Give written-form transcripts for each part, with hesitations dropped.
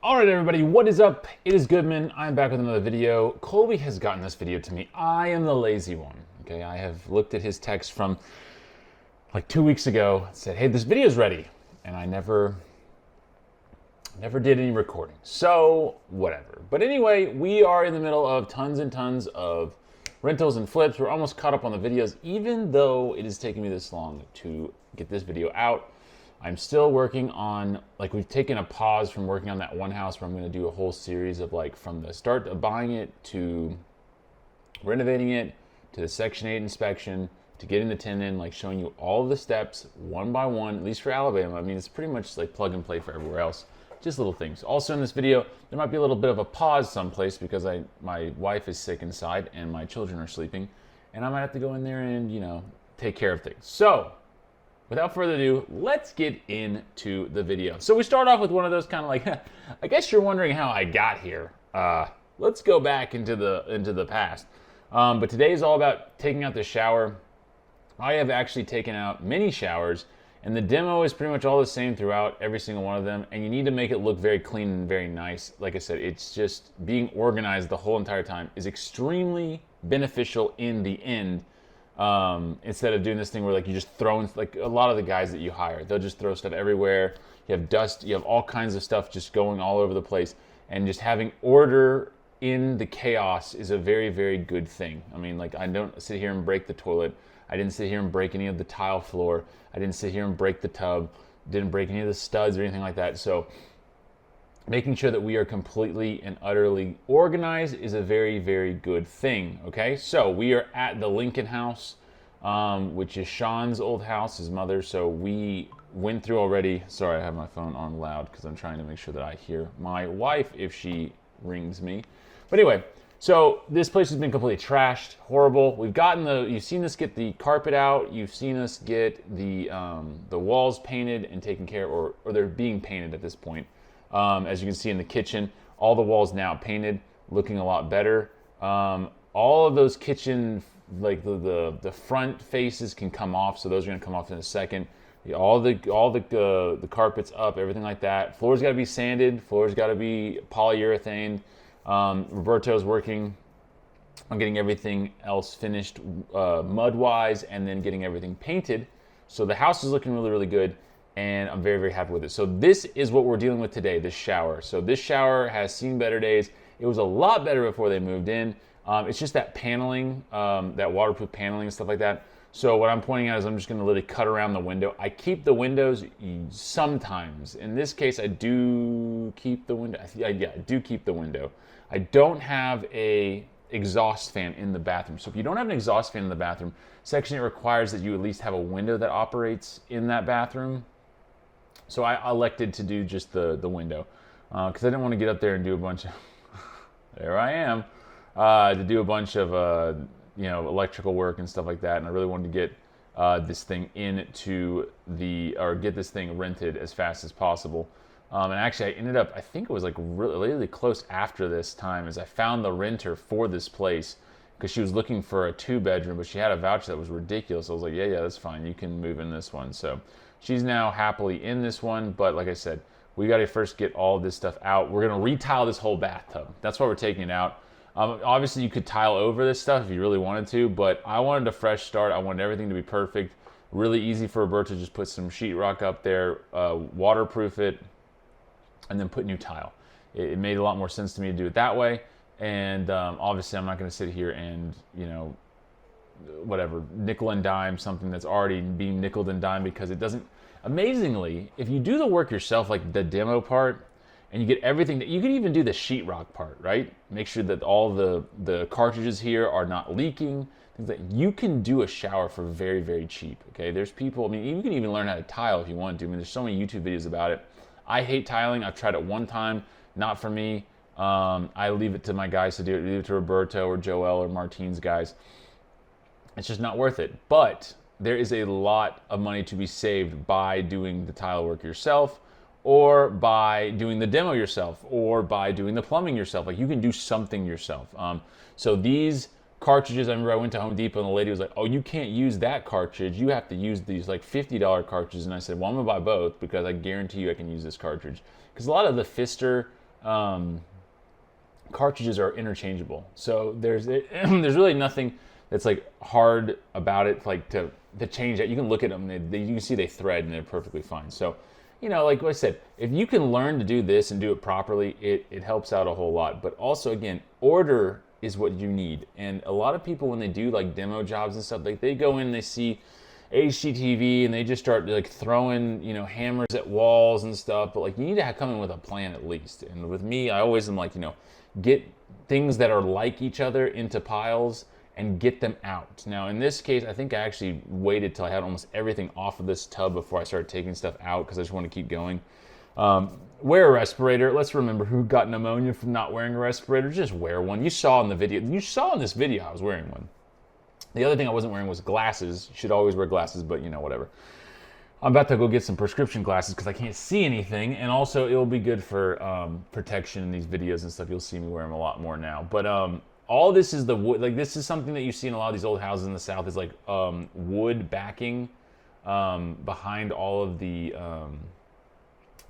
All right, everybody, what is up? It is Goodman. I'm back with another video. Colby has gotten this video to me. I am the lazy one. Okay, I have looked at his text from like 2 weeks ago, said, hey, this video is ready. And I never did any recording. So, whatever. But anyway, we are in the middle of tons and tons of rentals and flips. We're almost caught up on the videos, even though it is taking me this long to get this video out. I'm still working on, like, we've taken a pause from working on that one house where I'm going to do a whole series of, like, from the start of buying it to renovating it to the Section 8 inspection to getting the tenant in, like, showing you all of the steps one by one, at least for Alabama. I mean, it's pretty much like plug and play for everywhere else. Just little things. Also in this video, there might be a little bit of a pause someplace because my wife is sick inside and my children are sleeping, and I might have to go in there and, you know, take care of things. So, without further ado, let's get into the video. So we start off with one of those kind of like, I guess you're wondering how I got here. Let's go back into the past. But today is all about taking out the shower. I have actually taken out many showers, and the demo is pretty much all the same throughout every single one of them, and you need to make it look very clean and very nice. Like I said, it's just being organized the whole entire time is extremely beneficial in the end. Instead of doing this thing where, like, you just throw, like a lot of the guys that you hire, they'll just throw stuff everywhere. You have dust, you have all kinds of stuff just going all over the place, and just having order in the chaos is a very, very good thing. I mean, like, I don't sit here and break the toilet. I didn't sit here and break any of the tile floor. I didn't sit here and break the tub. Didn't break any of the studs or anything like that. So making sure that we are completely and utterly organized is a very, very good thing, okay? So we are at the Lincoln house, which is Sean's old house, his mother. So we went through already. Sorry, I have my phone on loud because I'm trying to make sure that I hear my wife if she rings me. But anyway, so this place has been completely trashed, horrible. We've gotten you've seen us get the carpet out. You've seen us get the walls painted and taken care of, or they're being painted at this point. As you can see in the kitchen, all the walls now painted, looking a lot better. All of those kitchen, like the front faces can come off, so those are gonna come off in a second. All the carpets up, everything like that. Floor's got to be sanded. Floor's got to be polyurethane. Roberto's working on getting everything else finished mud-wise, and then getting everything painted. So the house is looking really, really good, and I'm very, very happy with it. So this is what we're dealing with today, this shower. So this shower has seen better days. It was a lot better before they moved in. It's just that paneling, that waterproof paneling and stuff like that. So what I'm pointing out is I'm just gonna literally cut around the window. I keep the windows sometimes. In this case, I do keep the window. Yeah, I do keep the window. I don't have a exhaust fan in the bathroom. So if you don't have an exhaust fan in the bathroom, Section 8 requires that you at least have a window that operates in that bathroom. So I elected to do just the window because I didn't want to get up there and do a bunch of, there I am, to do a bunch of, you know, electrical work and stuff like that. And I really wanted to get this thing get this thing rented as fast as possible. And actually I ended up, I think it was like really close after this time, as I found the renter for this place because she was looking for a 2-bedroom, but she had a voucher that was ridiculous. I was like, yeah, that's fine. You can move in this one. So she's now happily in this one. But like I said, we got to first get all this stuff out. We're going to retile this whole bathtub. That's why we're taking it out. Obviously, you could tile over this stuff if you really wanted to, but I wanted a fresh start. I wanted everything to be perfect. Really easy for Roberto to just put some sheetrock up there, waterproof it, and then put new tile. It made a lot more sense to me to do it that way. And obviously, I'm not going to sit here and, you know, whatever, nickel and dime something that's already being nickel and dime, because it doesn't. Amazingly, if you do the work yourself, like the demo part, and you get everything, you can even do the sheetrock part, right? Make sure that all the cartridges here are not leaking. Things like, you can do a shower for very, very cheap, okay? There's people, I mean, you can even learn how to tile if you want to. I mean, there's so many YouTube videos about it. I hate tiling. I've tried it one time, not for me. I leave it to my guys to do it, leave it to Roberto or Joel or Martine's guys. It's just not worth it. But there is a lot of money to be saved by doing the tile work yourself, or by doing the demo yourself, or by doing the plumbing yourself. Like, you can do something yourself. So these cartridges, I remember I went to Home Depot and the lady was like, oh, you can't use that cartridge. You have to use these like $50 cartridges. And I said, well, I'm gonna buy both because I guarantee you I can use this cartridge. Because a lot of the Fister cartridges are interchangeable. So there's really nothing that's like hard about it, like to change that. You can look at them, you can see they thread and they're perfectly fine. So, you know, like I said, if you can learn to do this and do it properly, it helps out a whole lot. But also, again, order is what you need. And a lot of people, when they do like demo jobs and stuff, like they go in, they see HGTV and they just start like throwing, you know, hammers at walls and stuff. But like you need to come in with a plan at least. And with me, I always am like, you know, get things that are like each other into piles and get them out. Now, in this case, I think I actually waited till I had almost everything off of this tub before I started taking stuff out because I just want to keep going. Wear a respirator. Let's remember who got pneumonia from not wearing a respirator. Just wear one. You saw in the video. You saw in this video I was wearing one. The other thing I wasn't wearing was glasses. You should always wear glasses, but you know, whatever. I'm about to go get some prescription glasses because I can't see anything, and also it will be good for protection in these videos and stuff. You'll see me wear them a lot more now. But all this is the wood. Like this is something that you see in a lot of these old houses in the South. Is like wood backing behind all of the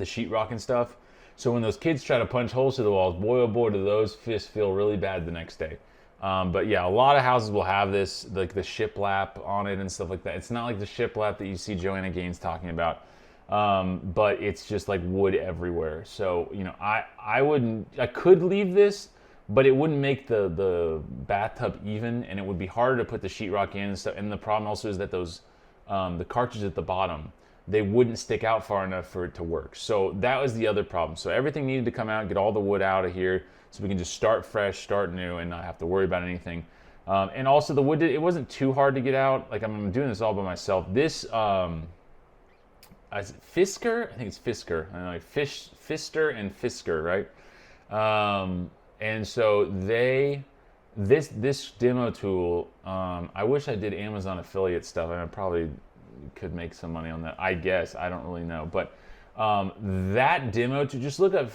sheetrock and stuff. So when those kids try to punch holes through the walls, boy oh boy, do those fists feel really bad the next day. But yeah, a lot of houses will have this, like the shiplap on it and stuff like that. It's not like the shiplap that you see Joanna Gaines talking about, but it's just like wood everywhere. So, you know, I could leave this, but it wouldn't make the bathtub even, and it would be harder to put the sheetrock in and stuff. And the problem also is that those, the cartridges at the bottom, they wouldn't stick out far enough for it to work. So that was the other problem. So everything needed to come out, get all the wood out of here, so we can just start fresh, start new, and not have to worry about anything. And also the wood, it wasn't too hard to get out. Like I'm doing this all by myself. This, is it Fisker? I think it's Fisker. I don't know, like Fister and Fisker, right? And so this demo tool, I wish I did Amazon affiliate stuff. I probably could make some money on that, I guess. I don't really know. But that demo tool, just look up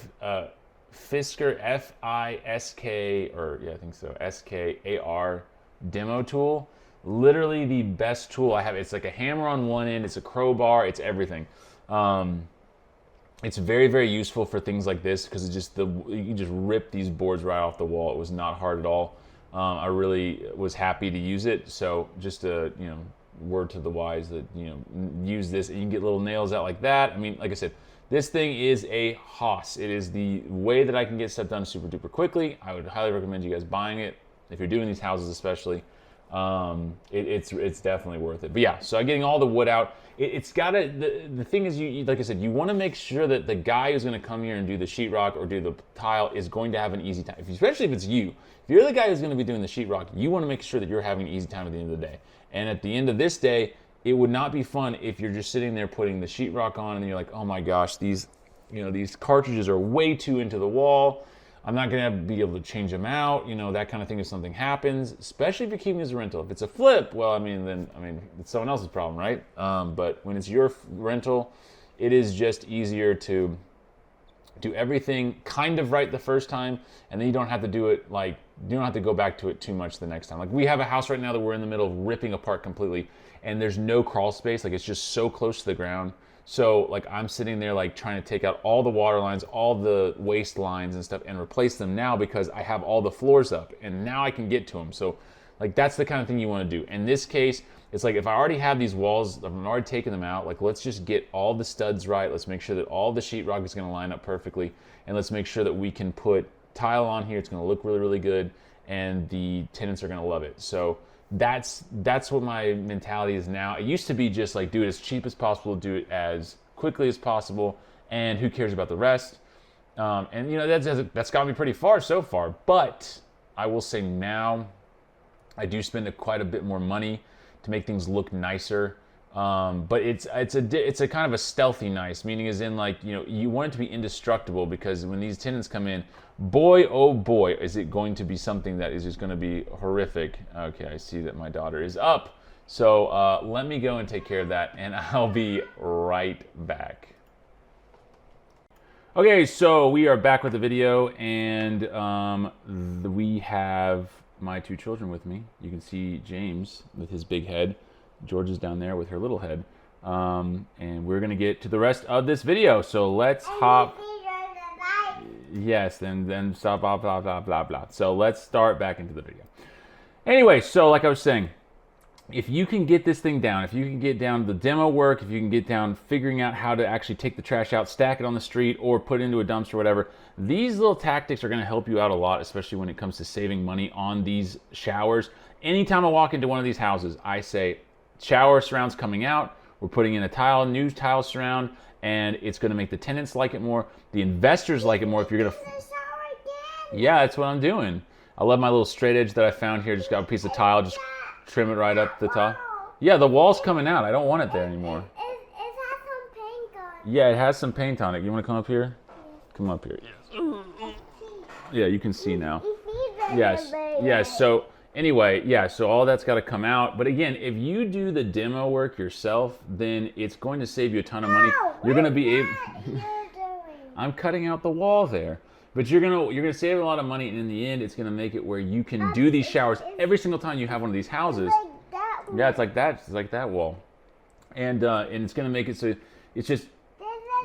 Fisker, F-I-S-K, or yeah, I think so, S-K-A-R demo tool. Literally the best tool I have. It's like a hammer on one end, it's a crowbar, it's everything. It's very, very useful for things like this because it's just you can just rip these boards right off the wall. It was not hard at all. I really was happy to use it. So just a, you know, word to the wise that, you know, use this and you can get little nails out like that. I mean, like I said, this thing is a hoss. It is the way that I can get stuff done super duper quickly. I would highly recommend you guys buying it if you're doing these houses, especially. It's definitely worth it. But yeah, so getting all the wood out. It's gotta. The thing is, you like I said, you want to make sure that the guy who's going to come here and do the sheetrock or do the tile is going to have an easy time. Especially if it's you. If you're the guy who's going to be doing the sheetrock, you want to make sure that you're having an easy time at the end of the day. And at the end of this day, it would not be fun if you're just sitting there putting the sheetrock on and you're like, oh my gosh, these cartridges are way too into the wall. I'm not gonna be able to change them out, you know, that kind of thing if something happens, especially if you're keeping it as a rental. If it's a flip, well, then it's someone else's problem, right? But when it's your rental, it is just easier to do everything kind of right the first time, and then you don't have to do it like, you don't have to go back to it too much the next time. Like we have a house right now that we're in the middle of ripping apart completely, and there's no crawl space, like it's just so close to the ground. So like I'm sitting there like trying to take out all the water lines, all the waste lines and stuff and replace them now because I have all the floors up and now I can get to them. So like that's the kind of thing you want to do. In this case, it's like if I already have these walls, I'm already taking them out, like let's just get all the studs right. Let's make sure that all the sheetrock is going to line up perfectly, and let's make sure that we can put tile on here. It's going to look really, really good, and the tenants are going to love it. So that's what my mentality is now. It used to be just like do it as cheap as possible, do it as quickly as possible, and who cares about the rest? And you know that's got me pretty far so far. But I will say now I do spend quite a bit more money to make things look nicer. But it's a kind of a stealthy nice, meaning as in like, you know, you want it to be indestructible because when these tenants come in, boy, oh boy, is it going to be something that is just going to be horrific. Okay, I see that my daughter is up. So let me go and take care of that, and I'll be right back. Okay, so we are back with the video, and we have my two children with me. You can see James with his big head. George is down there with her little head. And we're going to get to the rest of this video. So let's hop. Yes, then blah, blah, blah, blah, blah, blah. So let's start back into the video. Anyway, so like I was saying, if you can get this thing down, if you can get down the demo work, if you can get down figuring out how to actually take the trash out, stack it on the street, or put it into a dumpster, whatever, these little tactics are going to help you out a lot, especially when it comes to saving money on these showers. Anytime I walk into one of these houses, I say, shower surrounds coming out, we're putting in a new tile surround, and it's going to make the tenants like it more. The investors like it more if you're going to... Yeah, that's what I'm doing. I love my little straight edge that I found here. Just got a piece of tile, just trim it right up the top. Yeah, the wall's coming out. I don't want it there anymore. It has some paint on it. Yeah, it has some paint on it. You want to come up here? Come up here. Yes. Yeah, you can see now. Yes. Yes. So anyway, yeah, so all that's got to come out. But again, if you do the demo work yourself, then it's going to save you a ton of money. You're going to be able... I'm cutting out the wall there. But you're gonna save a lot of money, and in the end, it's gonna make it where you can do these showers every single time you have one of these houses. Yeah, it's like that. It's like that wall, and it's gonna make it so it's just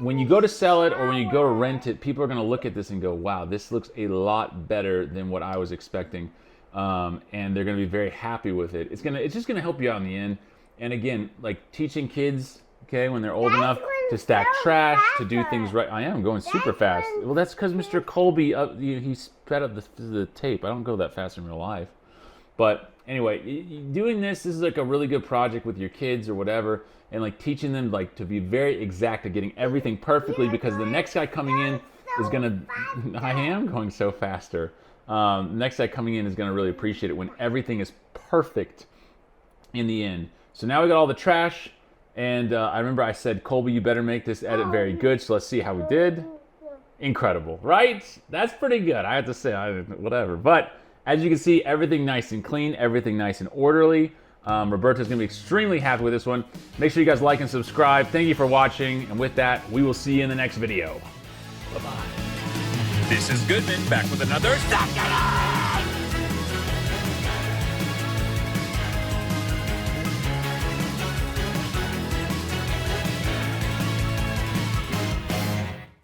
when you go to sell it or when you go to rent it, people are gonna look at this and go, "Wow, this looks a lot better than what I was expecting," and they're gonna be very happy with it. It's just gonna help you out in the end. And again, like teaching kids, okay, when they're old enough to stack trash, to do things right. I am going super fast. Well, that's because Mr. Colby, he sped up the tape. I don't go that fast in real life. But anyway, doing this is like a really good project with your kids or whatever, and like teaching them like to be very exact at getting everything perfectly, because the next guy coming in is gonna, I am going so faster. Next guy coming in is gonna really appreciate it when everything is perfect in the end. So now we got all the trash. And I remember I said, Colby, you better make this edit very good. So let's see how we did. Incredible, right? That's pretty good. I have to say, whatever. But as you can see, everything nice and clean, everything nice and orderly. Roberto's going to be extremely happy with this one. Make sure you guys like and subscribe. Thank you for watching. And with that, we will see you in the next video. Bye-bye. This is Goodman back with another Saturday!